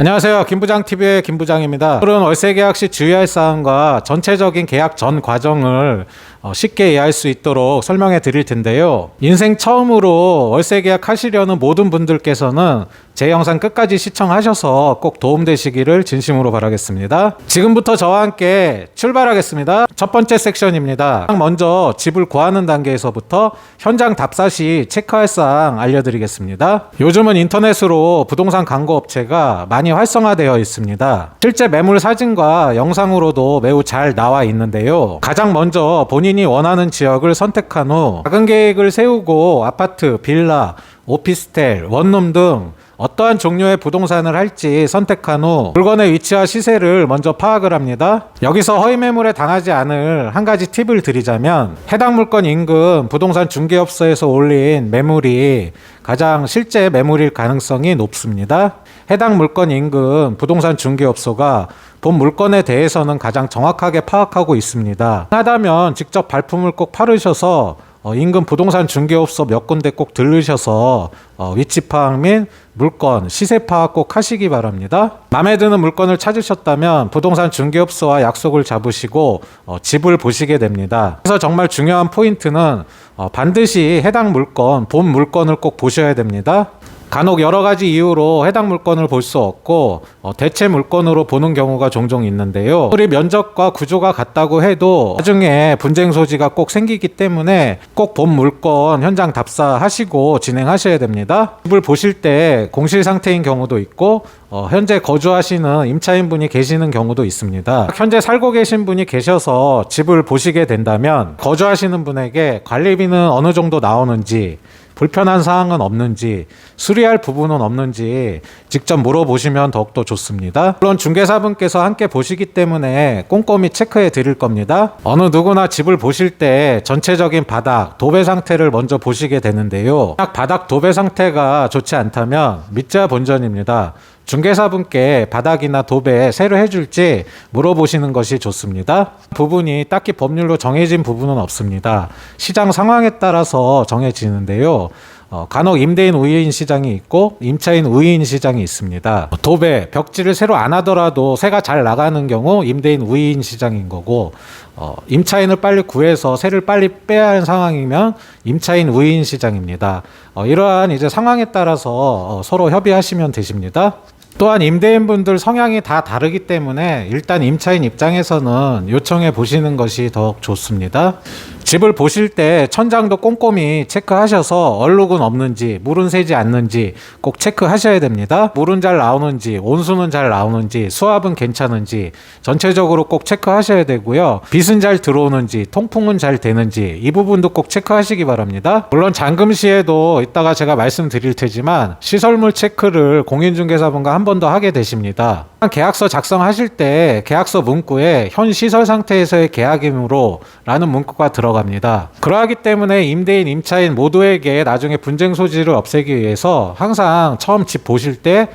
안녕하세요. 김부장TV의 김부장입니다. 오늘은 월세 계약 시 주의할 사항과 전체적인 계약 전 과정을 쉽게 이해할 수 있도록 설명해 드릴 텐데요. 인생 처음으로 월세 계약 하시려는 모든 분들께서는 제 영상 끝까지 시청하셔서 꼭 도움되시기를 진심으로 바라겠습니다. 지금부터 저와 함께 출발하겠습니다. 첫 번째 섹션입니다. 먼저 집을 구하는 단계에서부터 현장 답사 시 체크할 사항 알려드리겠습니다. 요즘은 인터넷으로 부동산 광고 업체가 많이 활성화되어 있습니다. 실제 매물 사진과 영상으로도 매우 잘 나와 있는데요. 가장 먼저 본인이 원하는 지역을 선택한 후 작은 계획을 세우고 아파트, 빌라, 오피스텔, 원룸 등 어떠한 종류의 부동산을 할지 선택한 후 물건의 위치와 시세를 먼저 파악을 합니다. 여기서 허위 매물에 당하지 않을 한 가지 팁을 드리자면 해당 물건 인근 부동산 중개업소에서 올린 매물이 가장 실제 매물일 가능성이 높습니다. 해당 물건 인근 부동산 중개업소가 본 물건에 대해서는 가장 정확하게 파악하고 있습니다. 하다면 직접 발품을 꼭 팔으셔서 인근 부동산 중개업소 몇 군데 꼭 들르셔서 위치 파악 및 물건 시세 파악 꼭 하시기 바랍니다. 마음에 드는 물건을 찾으셨다면 부동산 중개업소와 약속을 잡으시고 집을 보시게 됩니다. 그래서 정말 중요한 포인트는 반드시 해당 물건, 본 물건을 꼭 보셔야 됩니다. 간혹 여러 가지 이유로 해당 물건을 볼 수 없고 대체 물건으로 보는 경우가 종종 있는데요. 우리 면적과 구조가 같다고 해도 나중에 분쟁 소지가 꼭 생기기 때문에 꼭 본 물건 현장 답사하시고 진행하셔야 됩니다. 집을 보실 때 공실 상태인 경우도 있고 현재 거주하시는 임차인분이 계시는 경우도 있습니다. 현재 살고 계신 분이 계셔서 집을 보시게 된다면 거주하시는 분에게 관리비는 어느 정도 나오는지, 불편한 사항은 없는지, 수리할 부분은 없는지 직접 물어보시면 더욱더 좋습니다. 물론 중개사분께서 함께 보시기 때문에 꼼꼼히 체크해 드릴 겁니다. 어느 누구나 집을 보실 때 전체적인 바닥, 도배 상태를 먼저 보시게 되는데요. 딱 바닥 도배 상태가 좋지 않다면 믿자 본전입니다. 중개사분께 바닥이나 도배 새로 해줄지 물어보시는 것이 좋습니다. 부분이 딱히 법률로 정해진 부분은 없습니다. 시장 상황에 따라서 정해지는데요. 간혹 임대인 우위인 시장이 있고 임차인 우위인 시장이 있습니다. 도배, 벽지를 새로 안 하더라도 새가 잘 나가는 경우 임대인 우위인 시장인 거고 임차인을 빨리 구해서 새를 빨리 빼야 하는 상황이면 임차인 우위인 시장입니다. 이러한 이제 상황에 따라서 서로 협의하시면 되십니다. 또한 임대인분들 성향이 다 다르기 때문에 일단 임차인 입장에서는 요청해 보시는 것이 더욱 좋습니다. 집을 보실 때 천장도 꼼꼼히 체크하셔서 얼룩은 없는지, 물은 새지 않는지 꼭 체크하셔야 됩니다. 물은 잘 나오는지, 온수는 잘 나오는지, 수압은 괜찮은지 전체적으로 꼭 체크하셔야 되고요. 빛은 잘 들어오는지, 통풍은 잘 되는지 이 부분도 꼭 체크하시기 바랍니다. 물론 잔금 시에도 이따가 제가 말씀드릴 테지만 시설물 체크를 공인중개사분과 한 번 더 하게 되십니다. 계약서 작성하실 때 계약서 문구에 현 시설 상태에서의 계약이므로 라는 문구가 들어갑니다. 그러하기 때문에 임대인, 임차인 모두에게 나중에 분쟁 소지를 없애기 위해서 항상 처음 집 보실 때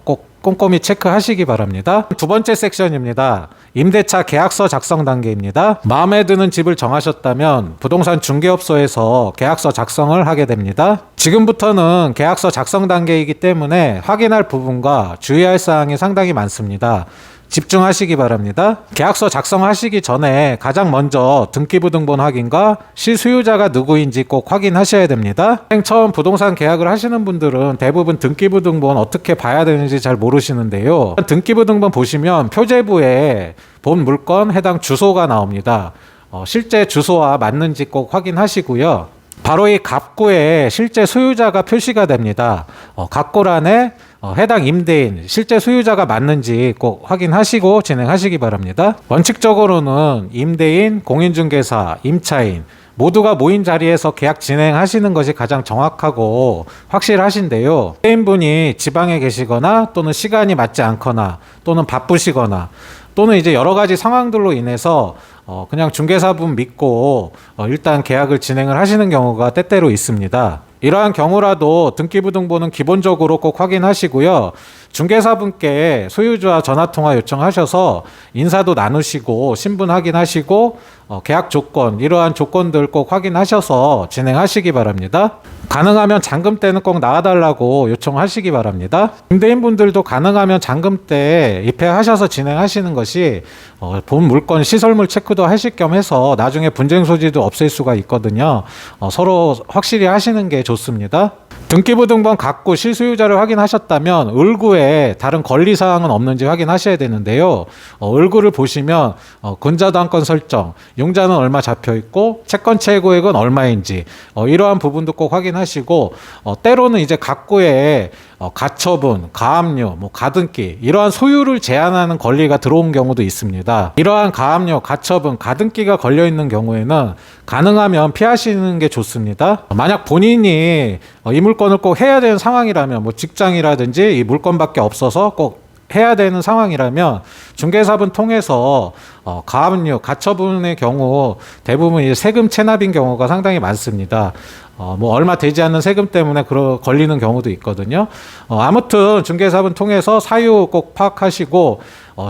꼭 꼼꼼히 체크하시기 바랍니다. 두 번째 섹션입니다. 임대차 계약서 작성 단계입니다. 마음에 드는 집을 정하셨다면 부동산 중개업소에서 계약서 작성을 하게 됩니다. 지금부터는 계약서 작성 단계이기 때문에 확인할 부분과 주의할 사항이 상당히 많습니다. 집중하시기 바랍니다. 계약서 작성하시기 전에 가장 먼저 등기부등본 확인과 실수요자가 누구인지 꼭 확인하셔야 됩니다. 처음 부동산 계약을 하시는 분들은 대부분 등기부등본 어떻게 봐야 되는지 잘 모르시는데요. 등기부등본 보시면 표제부에 본 물건 해당 주소가 나옵니다. 실제 주소와 맞는지 꼭 확인하시고요. 바로 이 갑구에 실제 소유자가 표시가 됩니다. 갑구란에 해당 임대인, 실제 소유자가 맞는지 꼭 확인하시고 진행하시기 바랍니다. 원칙적으로는 임대인, 공인중개사, 임차인 모두가 모인 자리에서 계약 진행하시는 것이 가장 정확하고 확실하신데요. 임대인분이 지방에 계시거나 또는 시간이 맞지 않거나 또는 바쁘시거나 또는 이제 여러 가지 상황들로 인해서 그냥 중개사분 믿고 일단 계약을 진행을 하시는 경우가 때때로 있습니다. 이러한 경우라도 등기부등본은 기본적으로 꼭 확인하시고요. 중개사분께 소유주와 전화통화 요청하셔서 인사도 나누시고 신분 확인하시고 계약 조건, 이러한 조건들 꼭 확인하셔서 진행하시기 바랍니다. 가능하면 잔금 때는 꼭 나와달라고 요청하시기 바랍니다. 임대인분들도 가능하면 잔금 때 입회하셔서 진행하시는 것이 본 물건 시설물 체크도 하실 겸 해서 나중에 분쟁 소지도 없앨 수가 있거든요. 서로 확실히 하시는 게 좋습니다. 등기부등본 갖고 실소유자를 확인하셨다면 을구에 다른 권리사항은 없는지 확인하셔야 되는데요. 을구를 보시면 근저당권 설정, 용자는 얼마 잡혀있고 채권 최고액은 얼마인지 이러한 부분도 꼭 확인하시고 때로는 이제 각구에 가처분, 가압류, 가등기 이러한 소유를 제한하는 권리가 들어온 경우도 있습니다. 이러한 가압류, 가처분, 가등기가 걸려있는 경우에는 가능하면 피하시는 게 좋습니다. 만약 본인이 이 물건을 꼭 해야 되는 상황이라면 직장이라든지 이 물건밖에 없어서 꼭 해야 되는 상황이라면 중개사분 통해서 가압류, 가처분의 경우 대부분 이제 세금 체납인 경우가 상당히 많습니다. 얼마 되지 않는 세금 때문에 걸리는 경우도 있거든요. 아무튼 중개사분 통해서 사유 꼭 파악하시고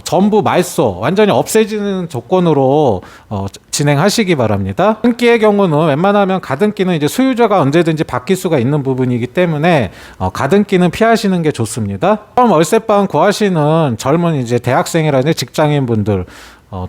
전부 말소, 완전히 없애지는 조건으로 진행하시기 바랍니다. 등기의 경우는 웬만하면 가등기는 이제 소유자가 언제든지 바뀔 수가 있는 부분이기 때문에 가등기는 피하시는 게 좋습니다. 처음 월세방 구하시는 젊은 이제 대학생이라든지 직장인분들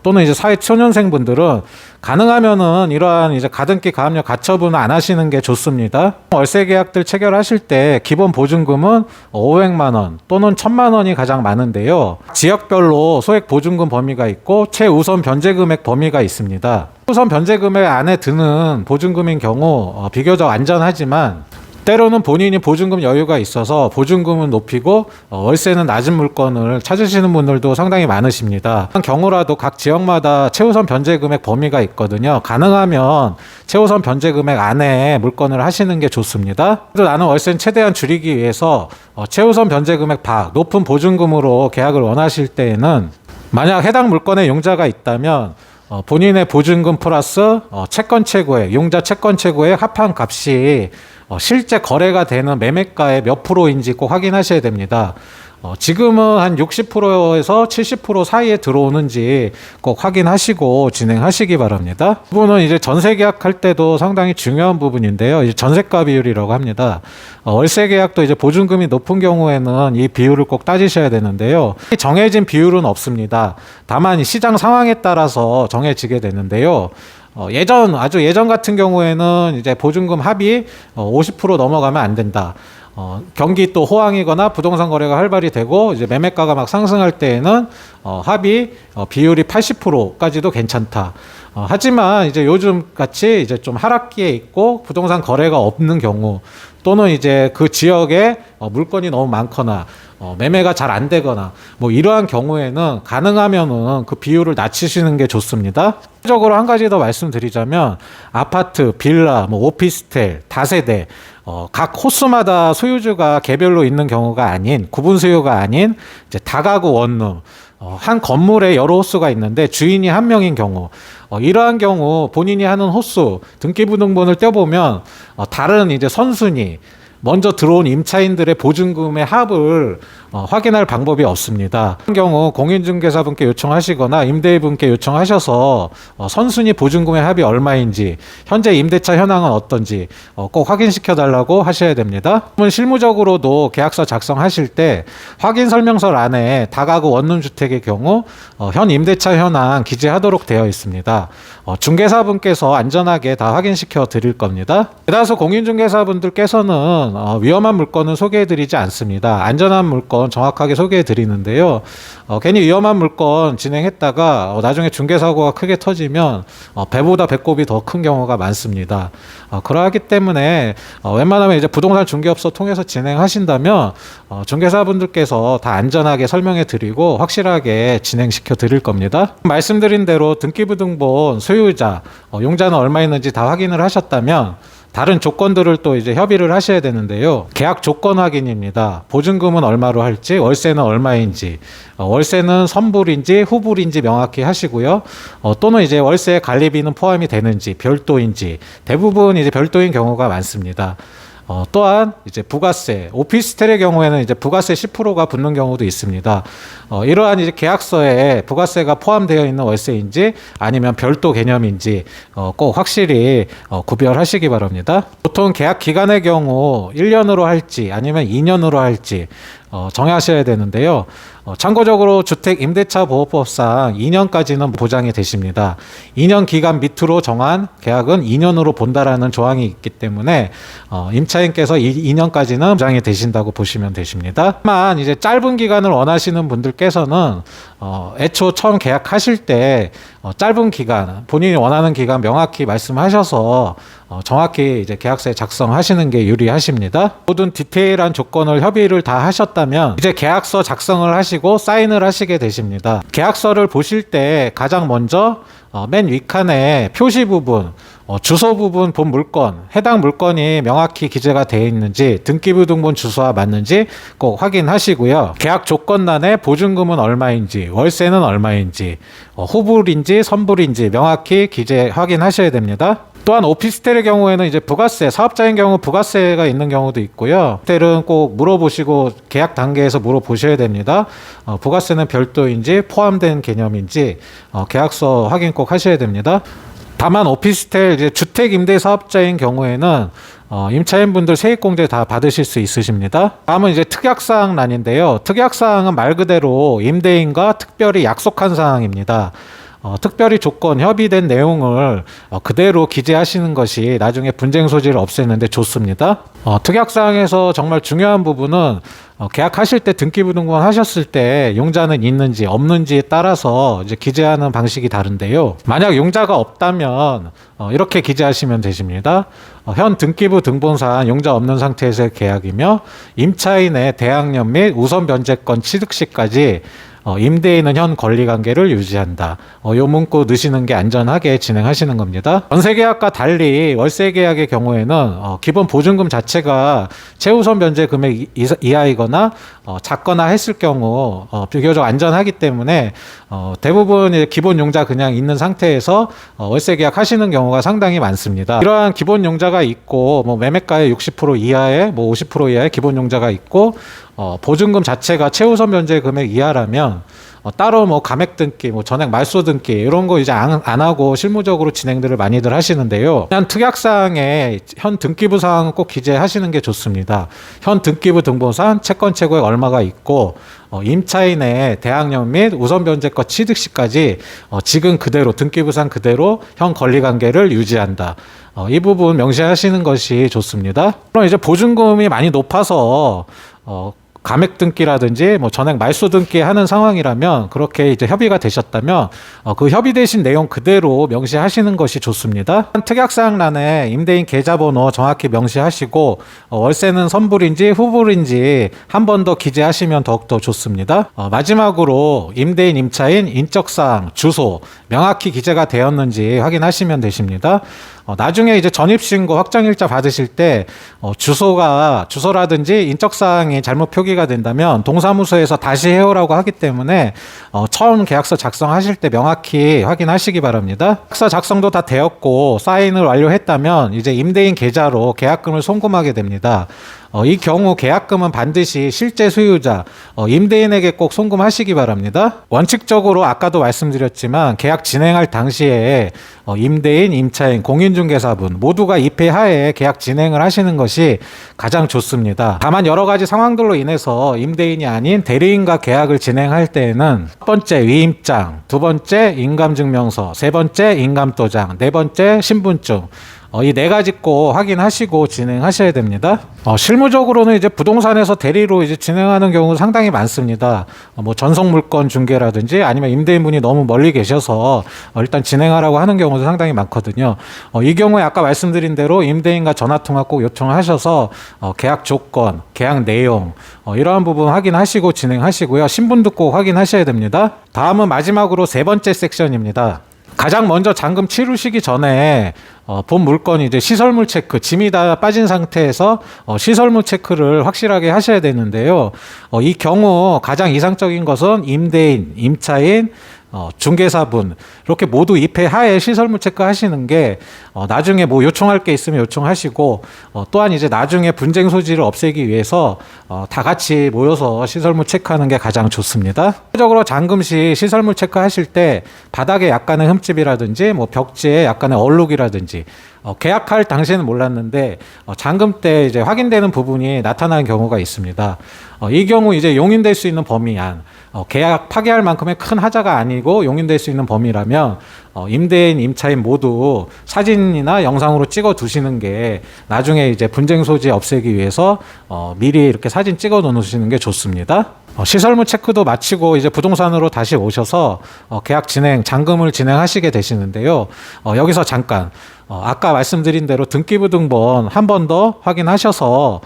또는 이제 사회 초년생분들은 가능하면은 이러한 이제 가등기, 가압류, 가처분을 안 하시는 게 좋습니다. 월세 계약들 체결하실 때 기본 보증금은 500만 원 또는 1000만 원이 가장 많은데요. 지역별로 소액 보증금 범위가 있고 최우선 변제 금액 범위가 있습니다. 우선 변제 금액 안에 드는 보증금인 경우 비교적 안전하지만 때로는 본인이 보증금 여유가 있어서 보증금은 높이고 월세는 낮은 물건을 찾으시는 분들도 상당히 많으십니다. 그런 경우라도 각 지역마다 최우선 변제 금액 범위가 있거든요. 가능하면 최우선 변제 금액 안에 물건을 하시는 게 좋습니다. 그래도 나는 월세는 최대한 줄이기 위해서 최우선 변제 금액 밖 높은 보증금으로 계약을 원하실 때에는 만약 해당 물건에 용자가 있다면 본인의 보증금 플러스 채권 최고액, 용자 채권 최고액 합한 값이 실제 거래가 되는 매매가의 몇 프로인지 꼭 확인하셔야 됩니다. 지금은 한 60%에서 70% 사이에 들어오는지 꼭 확인하시고 진행하시기 바랍니다. 이 부분은 이제 전세 계약할 때도 상당히 중요한 부분인데요. 이제 전세가 비율이라고 합니다. 월세 계약도 이제 보증금이 높은 경우에는 이 비율을 꼭 따지셔야 되는데요. 정해진 비율은 없습니다. 다만 시장 상황에 따라서 정해지게 되는데요. 아주 예전 같은 경우에는 이제 보증금 합이 50% 넘어가면 안 된다. 경기 또 호황이거나 부동산 거래가 활발히 되고 이제 매매가가 막 상승할 때에는 합의 비율이 80%까지도 괜찮다. 하지만 이제 요즘 같이 이제 좀 하락기에 있고 부동산 거래가 없는 경우 또는 이제 그 지역에 물건이 너무 많거나 매매가 잘 안 되거나 이러한 경우에는 가능하면은 그 비율을 낮추시는 게 좋습니다. 적으로 한 가지 더 말씀드리자면 아파트, 빌라, 오피스텔, 다세대 각 호수마다 소유주가 개별로 있는 경우가 아닌 구분 소유가 아닌 이제 다가구 원룸 한 건물에 여러 호수가 있는데 주인이 한 명인 경우 이러한 경우 본인이 하는 호수 등기부등본을 떼보면 다른 이제 선순위 먼저 들어온 임차인들의 보증금의 합을 확인할 방법이 없습니다. 그런 경우 공인중개사분께 요청하시거나 임대인분께 요청하셔서 선순위 보증금의 합이 얼마인지 현재 임대차 현황은 어떤지 꼭 확인시켜 달라고 하셔야 됩니다. 실무적으로도 계약서 작성하실 때 확인 설명서 안에 다가구 원룸주택의 경우 현 임대차 현황 기재하도록 되어 있습니다. 중개사분께서 안전하게 다 확인시켜 드릴 겁니다. 대다수 공인중개사분들께서는 위험한 물건은 소개해 드리지 않습니다. 안전한 물건 정확하게 소개해 드리는데요. 괜히 위험한 물건 진행했다가 나중에 중개사고가 크게 터지면 배보다 배꼽이 더 큰 경우가 많습니다. 그러하기 때문에 웬만하면 이제 부동산 중개업소 통해서 진행하신다면 중개사분들께서 다 안전하게 설명해 드리고 확실하게 진행시켜 드릴 겁니다. 말씀드린 대로 등기부등본 소유자, 용자는 얼마 있는지 다 확인을 하셨다면 다른 조건들을 또 이제 협의를 하셔야 되는데요. 계약 조건 확인입니다. 보증금은 얼마로 할지, 월세는 얼마인지, 월세는 선불인지 후불인지 명확히 하시고요. 또는 이제 월세 관리비는 포함이 되는지 별도인지 대부분 이제 별도인 경우가 많습니다. 또한 이제 부가세, 오피스텔의 경우에는 이제 부가세 10%가 붙는 경우도 있습니다. 이러한 이제 계약서에 부가세가 포함되어 있는 월세인지 아니면 별도 개념인지 꼭 확실히 구별하시기 바랍니다. 보통 계약 기간의 경우 1년으로 할지 아니면 2년으로 할지 정하셔야 되는데요. 참고적으로 주택임대차보호법상 2년까지는 보장이 되십니다. 2년 기간 밑으로 정한 계약은 2년으로 본다라는 조항이 있기 때문에 임차인께서 2년까지는 보장이 되신다고 보시면 되십니다. 다만 이제 짧은 기간을 원하시는 분들께서는 애초 처음 계약하실 때 짧은 기간, 본인이 원하는 기간 명확히 말씀하셔서 정확히 이제 계약서에 작성하시는 게 유리하십니다. 모든 디테일한 조건을 협의를 다 하셨다면 이제 계약서 작성을 하시고 사인을 하시게 되십니다. 계약서를 보실 때 가장 먼저 맨 윗칸에 표시 부분, 주소 부분 본 물건, 해당 물건이 명확히 기재가 되어 있는지, 등기부등본 주소와 맞는지 꼭 확인하시고요. 계약 조건란에 보증금은 얼마인지, 월세는 얼마인지, 후불인지 선불인지 명확히 기재 확인하셔야 됩니다. 또한 오피스텔의 경우에는 이제 부가세, 사업자인 경우 부가세가 있는 경우도 있고요. 오피스텔은 꼭 물어보시고 계약 단계에서 물어보셔야 됩니다. 부가세는 별도인지 포함된 개념인지 계약서 확인 꼭 하셔야 됩니다. 다만 오피스텔 이제 주택 임대 사업자인 경우에는 임차인분들 세액공제 다 받으실 수 있으십니다. 다음은 이제 특약사항란인데요. 특약사항은 말 그대로 임대인과 특별히 약속한 사항입니다. 특별히 조건, 협의된 내용을 그대로 기재하시는 것이 나중에 분쟁 소지를 없애는 데 좋습니다. 특약사항에서 정말 중요한 부분은 계약하실 때 등기부등본 하셨을 때 용자는 있는지 없는지에 따라서 이제 기재하는 방식이 다른데요. 만약 용자가 없다면 이렇게 기재하시면 되십니다. 현 등기부 등본상 용자 없는 상태에서의 계약이며 임차인의 대항력 및 우선 변제권 취득 시까지 임대인은 현 권리관계를 유지한다. 요 문구 넣으시는 게 안전하게 진행하시는 겁니다. 전세계약과 달리 월세계약의 경우에는 기본 보증금 자체가 최우선 변제 금액 이하이거나 작거나 했을 경우 비교적 안전하기 때문에 대부분 기본 용자 그냥 있는 상태에서 월세계약 하시는 경우가 상당히 많습니다. 이러한 기본 용자가 있고 매매가의 60% 이하의 50% 이하의 기본 용자가 있고 보증금 자체가 최우선 변제 금액 이하라면 따로 감액 등기, 전액 말소 등기 이런 거 이제 안 하고 실무적으로 진행들을 많이들 하시는데요. 그냥 특약사항에 현 등기부 사항은 꼭 기재하시는 게 좋습니다. 현 등기부 등본상 채권 최고액 얼마가 있고 임차인의 대항력 및 우선 변제권 취득 시까지 지금 그대로 등기부상 그대로 현 권리관계를 유지한다. 이 부분 명시하시는 것이 좋습니다. 그럼 이제 보증금이 많이 높아서 감액 등기라든지 전액 말소 등기 하는 상황이라면 그렇게 이제 협의가 되셨다면 그 협의되신 내용 그대로 명시하시는 것이 좋습니다. 특약사항란에 임대인 계좌번호 정확히 명시하시고 월세는 선불인지 후불인지 한 번 더 기재하시면 더욱더 좋습니다. 마지막으로 임대인 임차인 인적사항 주소 명확히 기재가 되었는지 확인하시면 되십니다. 나중에 이제 전입신고 확정일자 받으실 때 주소라든지 인적사항이 잘못 표기가 된다면 동사무소에서 다시 해오라고 하기 때문에 처음 계약서 작성하실 때 명확히 확인하시기 바랍니다. 계약서 작성도 다 되었고 사인을 완료했다면 이제 임대인 계좌로 계약금을 송금하게 됩니다. 이 경우 계약금은 반드시 실제 소유자, 임대인에게 꼭 송금하시기 바랍니다. 원칙적으로 아까도 말씀드렸지만 계약 진행할 당시에 임대인, 임차인, 공인중개사분 모두가 입회하에 계약 진행을 하시는 것이 가장 좋습니다. 다만 여러 가지 상황들로 인해서 임대인이 아닌 대리인과 계약을 진행할 때에는 첫 번째 위임장, 두 번째 인감증명서, 세 번째 인감도장, 네 번째 신분증 이 네 가지 꼭 확인하시고 진행하셔야 됩니다. 실무적으로는 이제 부동산에서 대리로 이제 진행하는 경우가 상당히 많습니다. 전속 물건 중개라든지 아니면 임대인분이 너무 멀리 계셔서 일단 진행하라고 하는 경우도 상당히 많거든요. 이 경우에 아까 말씀드린 대로 임대인과 전화통화 꼭 요청하셔서 계약 조건, 계약 내용 이러한 부분 확인하시고 진행하시고요. 신분도 꼭 확인하셔야 됩니다. 다음은 마지막으로 세 번째 섹션입니다. 가장 먼저 잔금 치르시기 전에 본 물건이 이제 시설물 체크, 짐이 다 빠진 상태에서 시설물 체크를 확실하게 하셔야 되는데요. 이 경우 가장 이상적인 것은 임대인, 임차인, 중개사분 이렇게 모두 입회 하에 시설물 체크하시는 게 나중에 뭐 요청할 게 있으면 요청하시고 또한 이제 나중에 분쟁 소지를 없애기 위해서 다 같이 모여서 시설물 체크하는 게 가장 좋습니다. 실질적으로 잔금 시 시설물 체크하실 때 바닥에 약간의 흠집이라든지 뭐 벽지에 약간의 얼룩이라든지 계약할 당시에는 몰랐는데 잔금 때 이제 확인되는 부분이 나타나는 경우가 있습니다. 이 경우 이제 용인될 수 있는 범위 안, 계약 파기할 만큼의 큰 하자가 아니고 용인될 수 있는 범위라면 임대인, 임차인 모두 사진이나 영상으로 찍어 두시는 게 나중에 이제 분쟁 소지 없애기 위해서 미리 이렇게 사진 찍어 놓으시는 게 좋습니다. 시설물 체크도 마치고 이제 부동산으로 다시 오셔서 계약 진행, 잔금을 진행하시게 되시는데요. 여기서 잠깐 아까 말씀드린 대로 등기부 등본 한 번 더 확인하셔서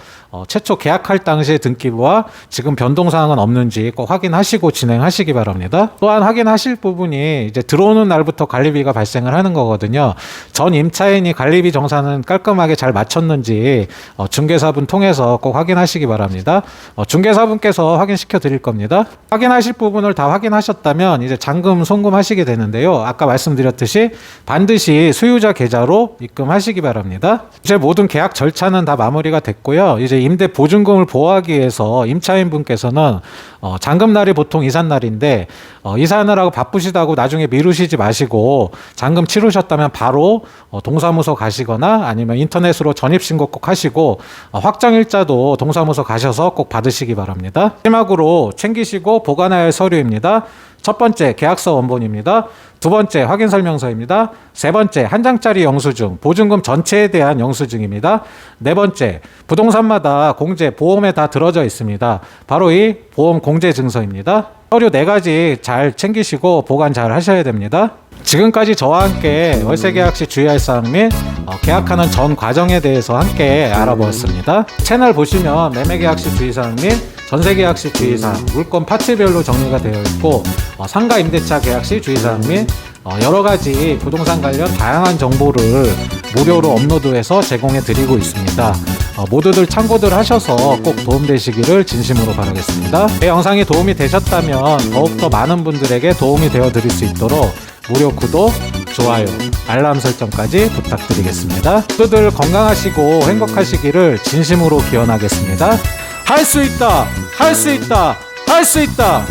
최초 계약할 당시의 등기부와 지금 변동사항은 없는지 꼭 확인하시고 진행하시기 바랍니다. 또한 확인하실 부분이 이제 들어오는 날부터 관리비가 발생을 하는 거거든요. 전 임차인이 관리비 정산은 깔끔하게 잘 마쳤는지 중개사분 통해서 꼭 확인하시기 바랍니다. 중개사분께서 확인시켜 드릴 겁니다. 확인하실 부분을 다 확인하셨다면 이제 잔금 송금하시게 되는데요. 아까 말씀드렸듯이 반드시 수유자 계좌로 입금하시기 바랍니다. 이제 모든 계약 절차는 다 마무리가 됐고요. 이제 임대 보증금을 보호하기 위해서 임차인분께서는 잔금날이 보통 이삿날인데 이사하느라고 바쁘시다고 나중에 미루시지 마시고 잔금 치르셨다면 바로 동사무소 가시거나 아니면 인터넷으로 전입신고 꼭 하시고 확정일자도 동사무소 가셔서 꼭 받으시기 바랍니다. 마지막으로 챙기시고 보관해야 할 서류입니다. 첫 번째 계약서 원본입니다. 두 번째 확인설명서입니다. 세 번째 한 장짜리 영수증, 보증금 전체에 대한 영수증입니다. 네 번째 부동산마다 공제, 보험에 다 들어져 있습니다. 바로 이 보험 공제 증서입니다. 서류 네 가지 잘 챙기시고 보관 잘 하셔야 됩니다. 지금까지 저와 함께 월세 계약 시 주의할 사항 및 계약하는 전 과정에 대해서 함께 알아보았습니다. 채널 보시면 매매 계약 시 주의사항 및 전세 계약 시 주의사항, 물건 파트별로 정리가 되어 있고 상가 임대차 계약 시 주의사항 및 여러 가지 부동산 관련 다양한 정보를 무료로 업로드해서 제공해 드리고 있습니다. 모두들 참고들 하셔서 꼭 도움되시기를 진심으로 바라겠습니다. 제 영상이 도움이 되셨다면 더욱더 많은 분들에게 도움이 되어 드릴 수 있도록 무료 구독, 좋아요, 알람 설정까지 부탁드리겠습니다. 모두들 건강하시고 행복하시기를 진심으로 기원하겠습니다. 할 수 있다! 할 수 있다! 할 수 있다!